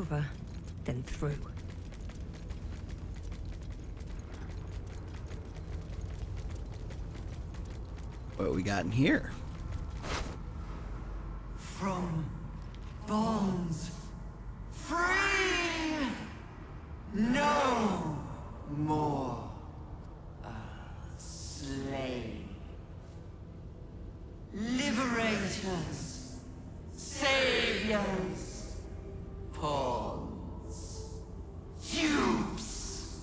over, then through. What we got in here? From bonds free, no more a slave. Liberators, saviors, pawns, dupes,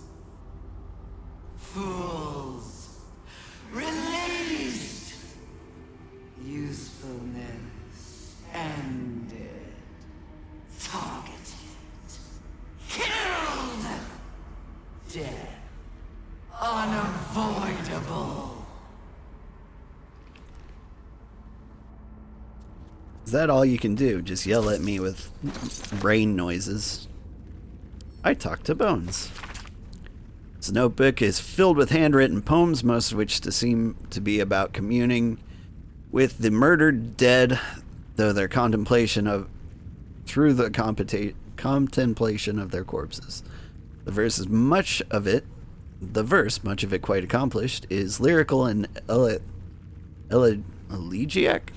fools, released, usefulness ended, targeted, killed, death unavoidable. Is that all you can do? Just yell at me with brain noises? I talk to bones. This notebook is filled with handwritten poems, most of which seem to be about communing with the murdered dead, through the contemplation of their corpses. The verse, much of it quite accomplished, is lyrical and elegiac,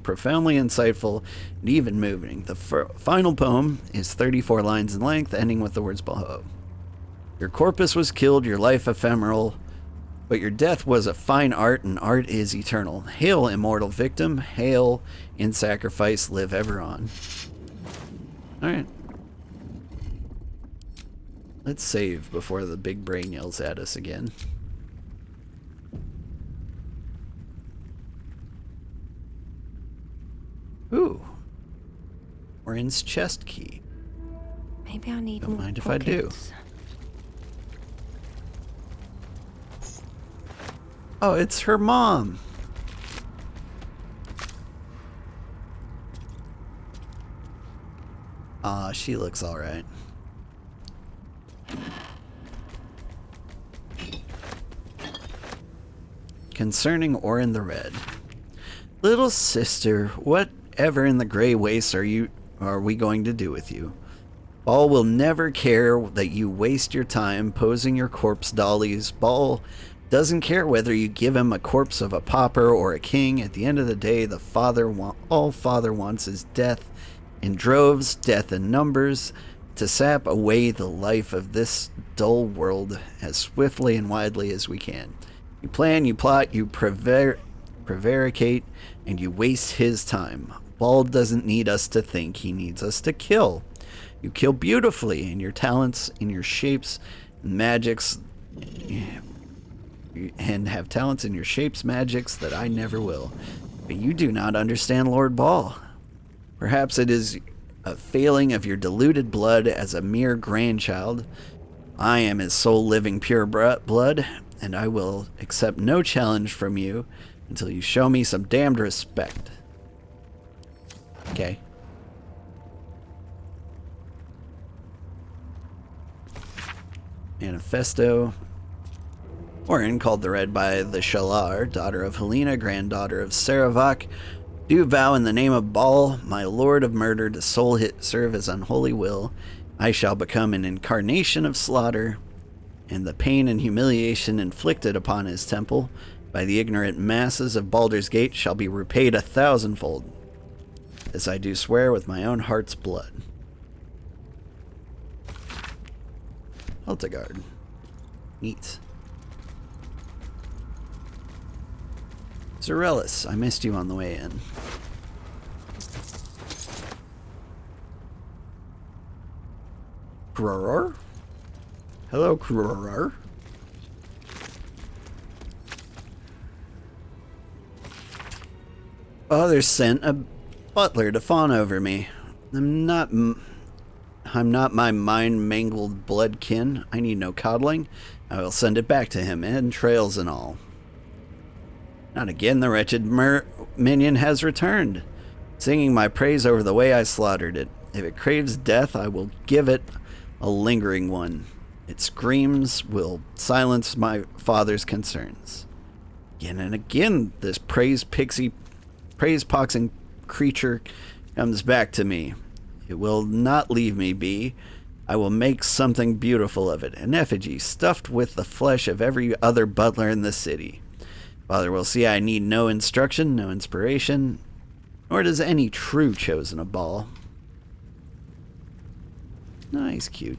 profoundly insightful, and even moving. The final poem is 34 lines in length, ending with the words below. Your corpus was killed, your life ephemeral, but your death was a fine art, and art is eternal. Hail, immortal victim, hail, in sacrifice, live ever on. Alright. Let's save before the big brain yells at us again. Ooh. Orin's chest key. Maybe I need Don't more mind if pockets. I do. Oh, it's her mom. Ah, she looks alright. Concerning Orin the Red. Little sister, whatever in the gray wastes are we going to do with you? Ball will never care that you waste your time posing your corpse dollies. Ball doesn't care whether you give him a corpse of a pauper or a king. At the end of the day, all father wants is death in droves, death in numbers, to sap away the life of this dull world as swiftly and widely as we can. You plan, you plot, you prevaricate, and you waste his time. Bald doesn't need us to think, he needs us to kill. You kill beautifully in your talents, in your shapes, magics, and have talents in your shapes, magics that I never will. But you do not understand Lord Ball. Perhaps it is a failing of your diluted blood as a mere grandchild. I am his sole living pure blood, and I will accept no challenge from you until you show me some damned respect. Okay. Manifesto. Orin, called the Red by the Shalar, daughter of Helena, granddaughter of Saravak, do vow in the name of Baal, my lord of murder, to serve his unholy will. I shall become an incarnation of slaughter, and the pain and humiliation inflicted upon his temple by the ignorant masses of Baldur's Gate shall be repaid 1,000-fold. This I do swear with my own heart's blood. Heltegard. Neat. Zorellis, I missed you on the way in. Kroror? Hello, Kroror. Others sent a butler to fawn over me. I'm not my mind-mangled bloodkin. I need no coddling. I will send it back to him, entrails and all. Not again, the wretched minion has returned, singing my praise over the way I slaughtered it. If it craves death, I will give it a lingering one. Its screams will silence my father's concerns. Again and again, this praise-poxing creature comes back to me. It will not leave me be. I will make something beautiful of it, an effigy stuffed with the flesh of every other butler in the city. Father will see I need no instruction, no inspiration, nor does any true chosen a ball. Nice, cute.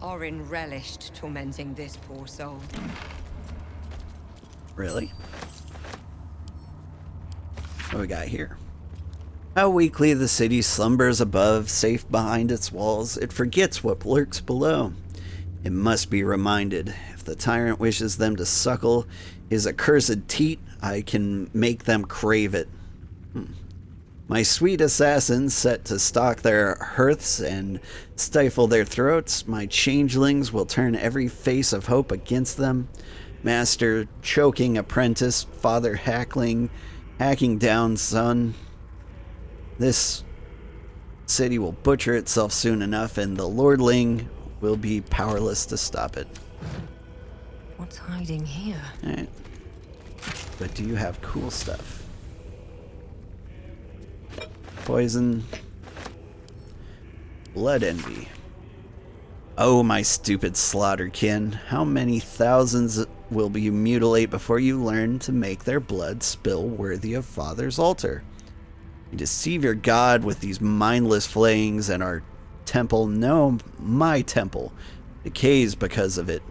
Orin relished tormenting this poor soul. Really? What do we got here? How weakly the city slumbers above, safe behind its walls. It forgets what lurks below. It must be reminded. If the tyrant wishes them to suckle his accursed teat, I can make them crave it. My sweet assassins set to stalk their hearths and stifle their throats. My changelings will turn every face of hope against them. Master choking apprentice, father hacking down son. This city will butcher itself soon enough, and the lordling will be powerless to stop it. What's hiding here? Alright. But do you have cool stuff? Poison. Blood envy. Oh, my stupid slaughterkin. How many thousands will you mutilate before you learn to make their blood spill worthy of Father's altar? You deceive your god with these mindless flayings, and our temple, no, my temple, decays because of it.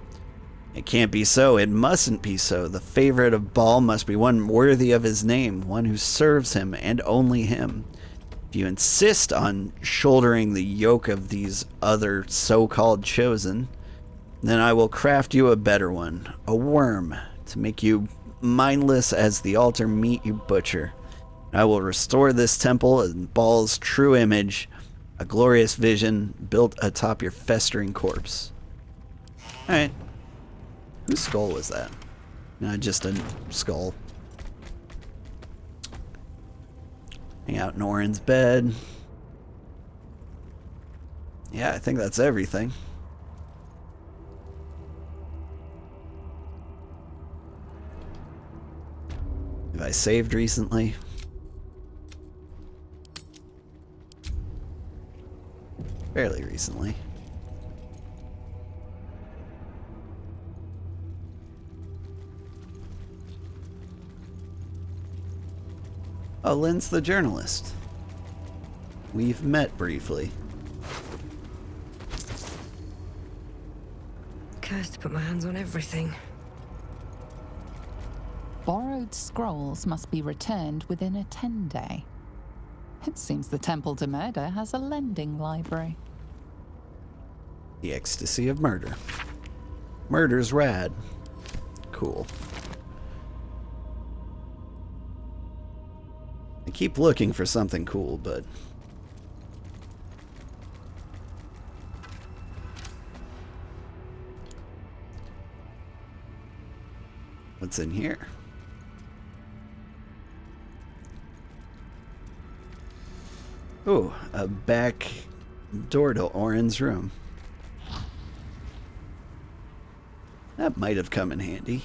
It can't be so. It mustn't be so. The favorite of Baal must be one worthy of his name, one who serves him and only him. If you insist on shouldering the yoke of these other so-called chosen, then I will craft you a better one, a worm, to make you mindless as the altar meat you butcher. I will restore this temple in Baal's true image, a glorious vision built atop your festering corpse. Alright. Whose skull was that? Not just a skull. Hang out in Orin's bed. Yeah, I think that's everything. Have I saved recently? Fairly recently. Oh, Lynn's the journalist. We've met briefly. Cursed to put my hands on everything. Borrowed scrolls must be returned within a 10-day. It seems the Temple to Murder has a lending library. The ecstasy of murder. Murder's rad. Cool. I keep looking for something cool, but... what's in here? Ooh, a back door to Orin's room. That might have come in handy.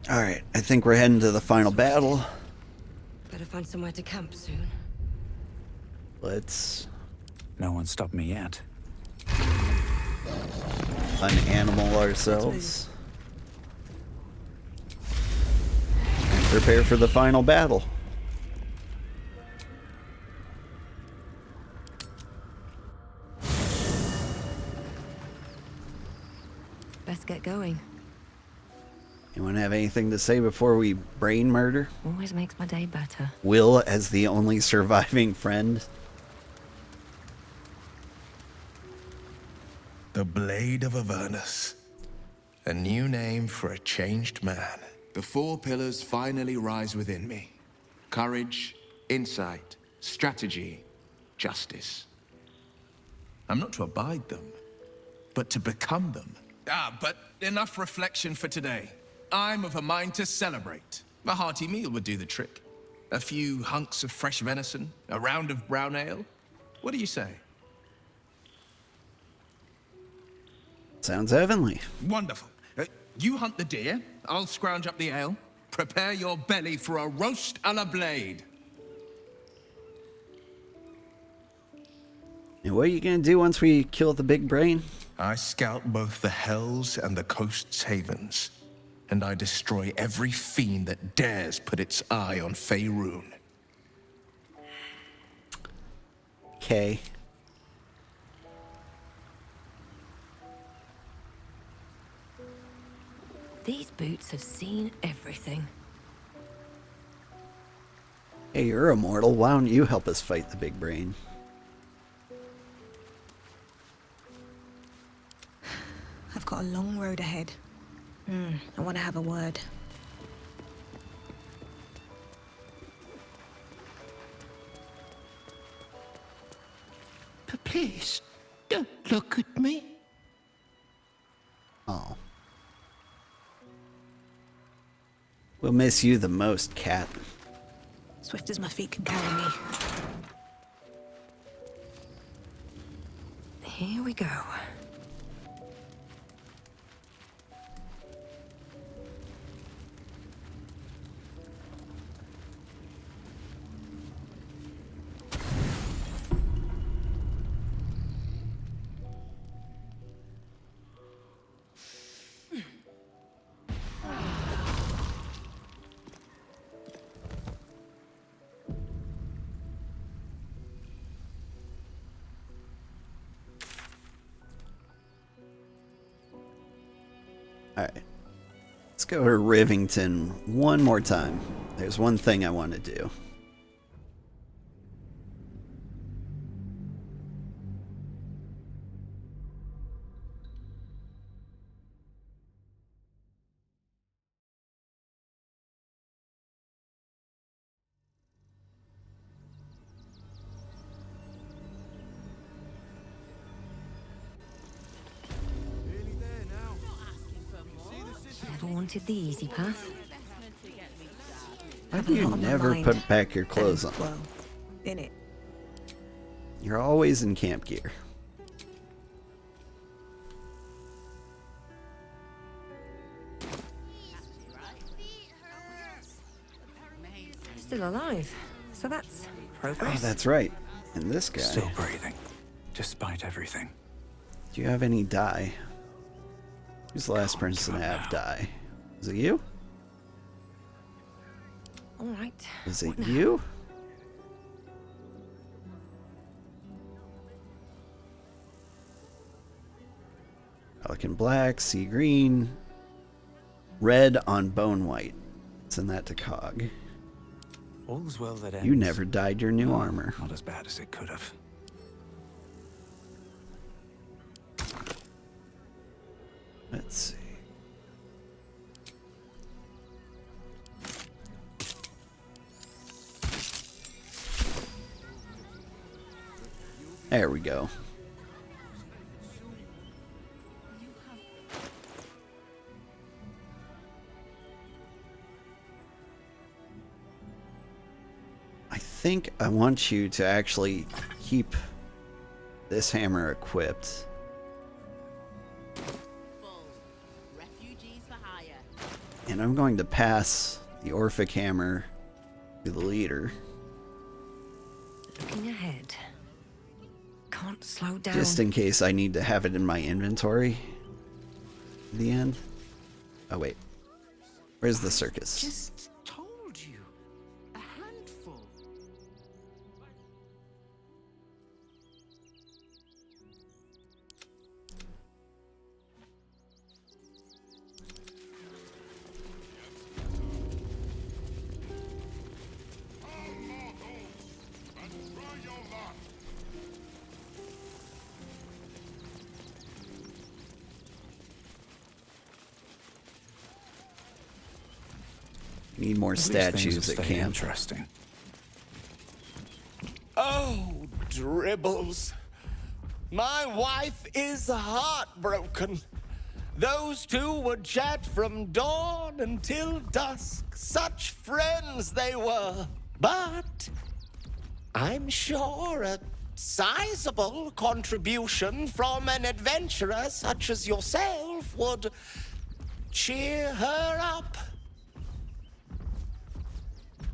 Alright, I think we're heading to the final battle. Better find somewhere to camp soon. Let's No one stopped me yet. unanimal ourselves. And prepare for the final battle. Best get going. Anyone have anything to say before we brain murder? Always makes my day better. Will as the only surviving friend. The Blade of Avernus. A new name for a changed man. The four pillars finally rise within me. Courage, insight, strategy, justice. I'm not to abide them, but to become them. But enough reflection for today. I'm of a mind to celebrate. A hearty meal would do the trick. A few hunks of fresh venison, a round of brown ale. What do you say? Sounds heavenly. Wonderful. You hunt the deer, I'll scrounge up the ale. Prepare your belly for a roast a la blade. And what are you going to do once we kill the big brain? I scout both the hells and the coast's havens, and I destroy every fiend that dares put its eye on Faerun. Okay. These boots have seen everything. Hey, you're immortal. Why don't you help us fight the big brain? I've got a long road ahead. I want to have a word. But please, don't look at me. Oh. We'll miss you the most, cat. Swift as my feet can carry me. Here we go. Alright. Let's go to Rivington one more time. There's one thing I want to do. Never wanted the easy path. Why do you never put back your clothes on? Well, in it. You're always in camp gear. Still alive. So that's Oh, progress. that's right. And this guy. Still breathing, despite everything. Do you have any dye? Who's the last person to have dye? Is it you? All right. Is it What now? you? Pelican black, sea green, red on bone white. Send that to Cog. All's well that ends. You never dyed your new Oh, armor. Not as bad as it could have. Let's see. There we go. I think I want you to actually keep this hammer equipped. Refugees for hire. And I'm going to pass the Orphic hammer to the leader. Looking ahead. Can't slow down. Just in case I need to have it in my inventory. In the end. Oh wait. Where's the circus? Just told you. A handful. Need more At least things statues will at stay camp. interesting. Oh, dribbles. My wife is heartbroken. Those two would chat from dawn until dusk. Such friends they were. But I'm sure a sizable contribution from an adventurer such as yourself would cheer her up.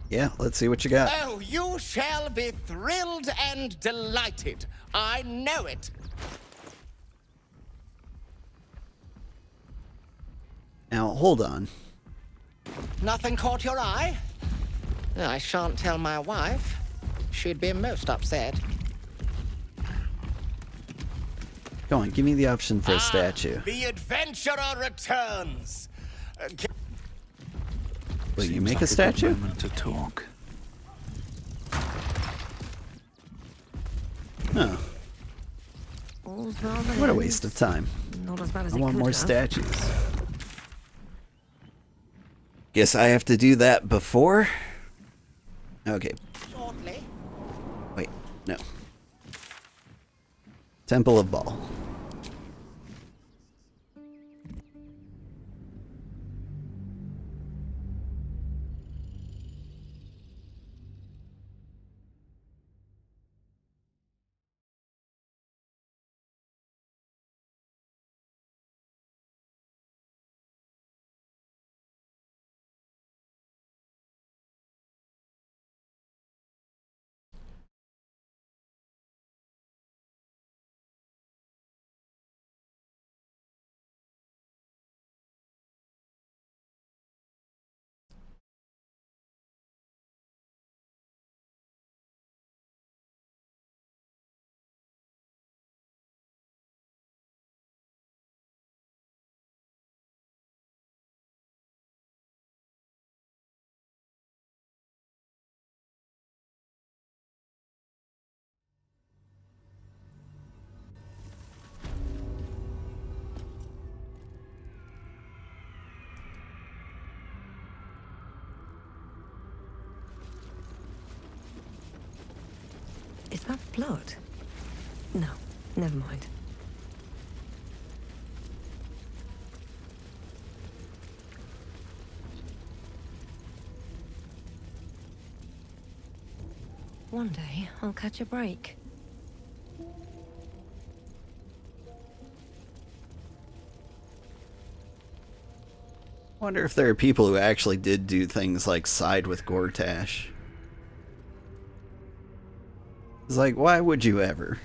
Yeah, let's see what you got. Oh, you shall be thrilled and delighted. I know it. Now, hold on. Nothing caught your eye? I shan't tell my wife. She'd be most upset. Go on, give me the option for a statue. The adventurer returns. Will you Seems make like a statue? good moment to talk. Oh, All's well that what a ends. waste of time. Not as bad as I it want could more have. statues. Guess I have to do that before? Okay, Shortly. wait, no. Temple of Baal. Is that blood? No, never mind. One day, I'll catch a break. Wonder if there are people who actually did do things like side with Gortash. It's like, why would you ever?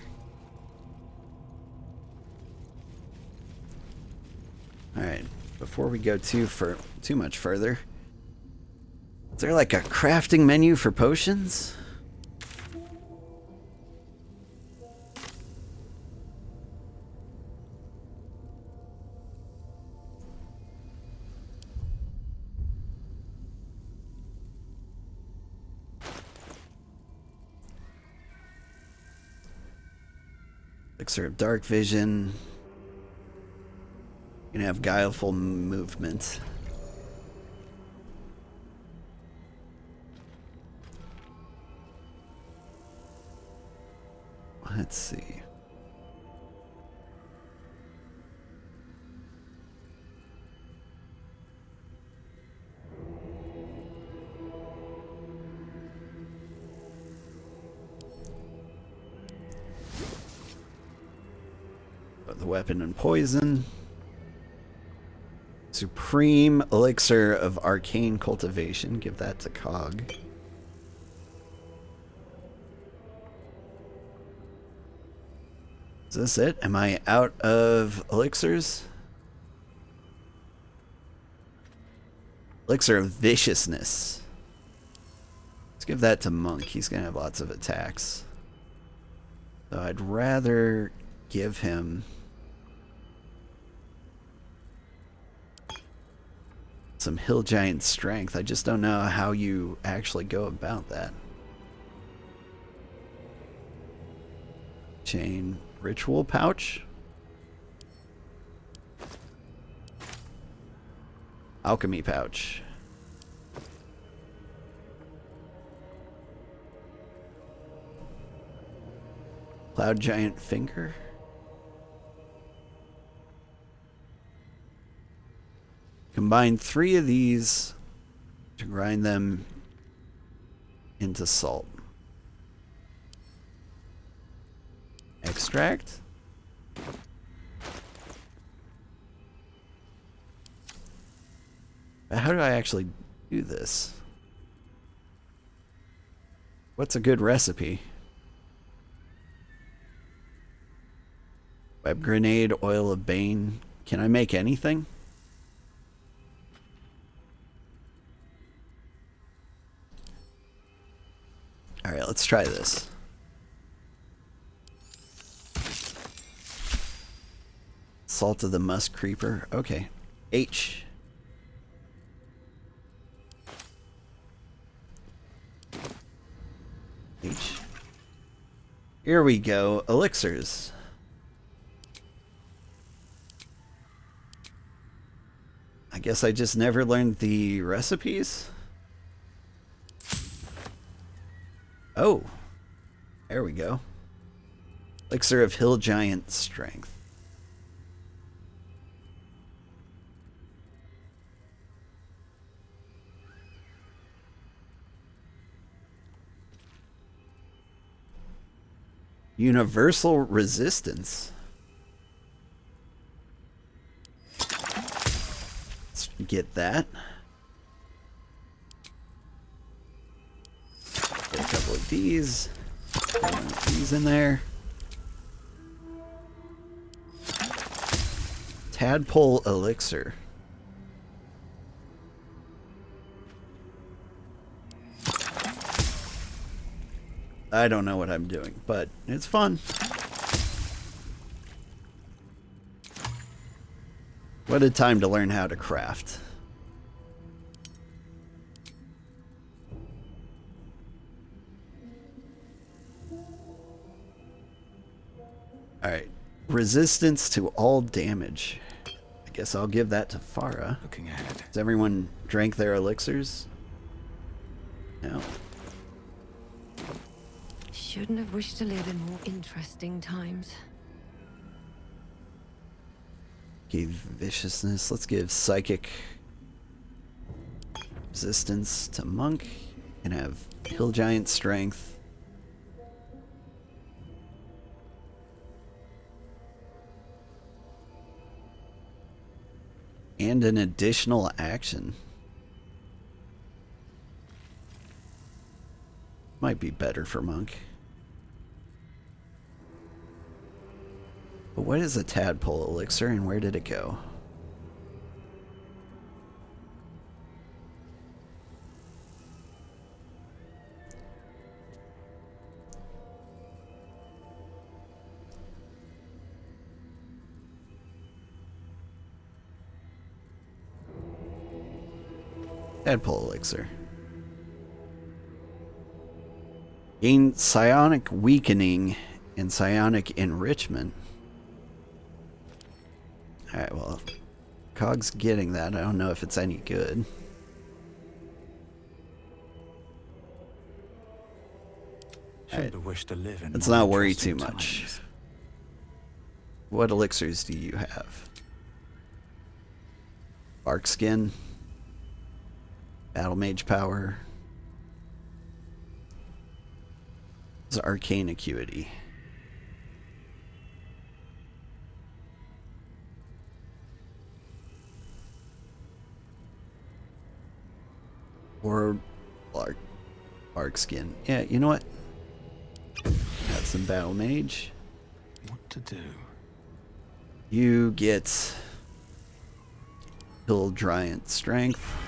Alright, before we go too much further, is there like a crafting menu for potions? Elixir of Dark Vision. You can have Guileful Movement. Let's see. The weapon and poison. Supreme Elixir of Arcane Cultivation. Give that to Cog. Is this it? Am I out of elixirs? Elixir of Viciousness. Let's give that to Munk. He's going to have lots of attacks. So I'd rather give him some Hill Giant Strength. I just don't know how you actually go about that. Chain Ritual Pouch. Alchemy Pouch. Cloud Giant Finger. Combine 3 of these to grind them into salt. Extract. How do I actually do this? What's a good recipe? Web grenade, oil of bane. Can I make anything? Alright, let's try this. Salt of the Musk Creeper. Okay. H. H. Here we go. Elixirs. I guess I just never learned the recipes. Oh. There we go. Elixir of Hill Giant Strength. Universal Resistance. Let's get that. Get a couple of these. These in there. Tadpole Elixir. I don't know what I'm doing, but it's fun. What a time to learn how to craft. Alright. Resistance to all damage. I guess I'll give that to Farrah. Looking ahead. Has everyone drank their elixirs? No. Shouldn't have wished to live in more interesting times. Gave viciousness. Let's give psychic resistance to Munk. And have Hill Giant Strength. And an additional action. Might be better for Munk. But what is a tadpole elixir and where did it go? Tadpole elixir. Gain psionic weakening and psionic enrichment. Alright, well, Cog's getting that. I don't know if it's any good. Shouldn't have wished to live in Let's more not worry interesting too much. times. What elixirs do you have? Bark Skin. Battle Mage Power. This is Arcane Acuity. Or bark skin. Yeah, you know what? Got some Battle Mage. What to do? You get Hill Giant Strength.